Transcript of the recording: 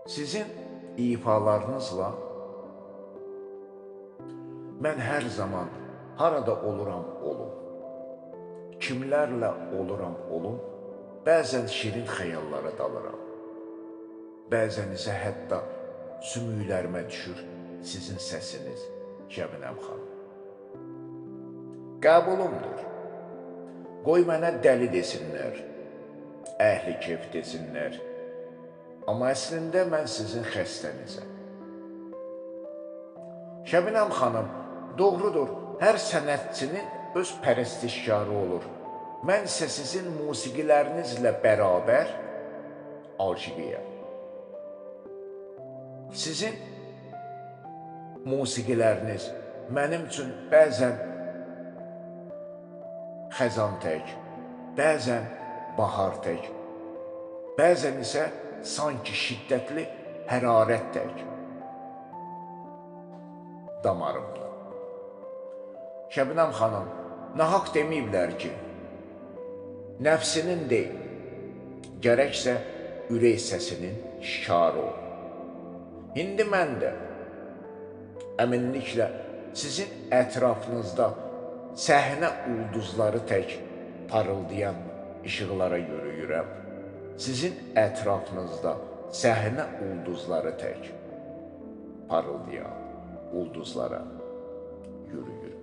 Sizin ifalarınızla mən hər zaman harada oluram olum, kimlərlə oluram olum, bəzən şirin xəyallara dalıram. Bəzən isə hətta sümüklərimə düşür sizin səsiniz, Şəbnəm xanım. Qəbulumdur. Qoy mənə dəli desinlər, əhli keyf desinlər. Amma əslində mən sizin xəstənizəm. Şəbnəm xanım, doğrudur, hər sənətçinin öz pərəstişkarı olur. Mən isə sizin musiqilərinizlə bərabər aşiqiyəm. Sizin musiqiləriniz mənim üçün bəzən xəzan tək, bəzən bahar tək, bəzən isə sanki şiddətli hərarət tək damarımda. Şəbnəm xanım, nahaq deməyiblər ki, nəfsinin deyil, gərəksə ürək səsinin şikarı ol. İndi mən də əminliklə sizin ətrafınızda səhnə ulduzları tək parıldayan işıqlara yürüyürəm. Sizin ətrafınızda səhnə ulduzları tək parıldayan ulduzlara yürüyürəm.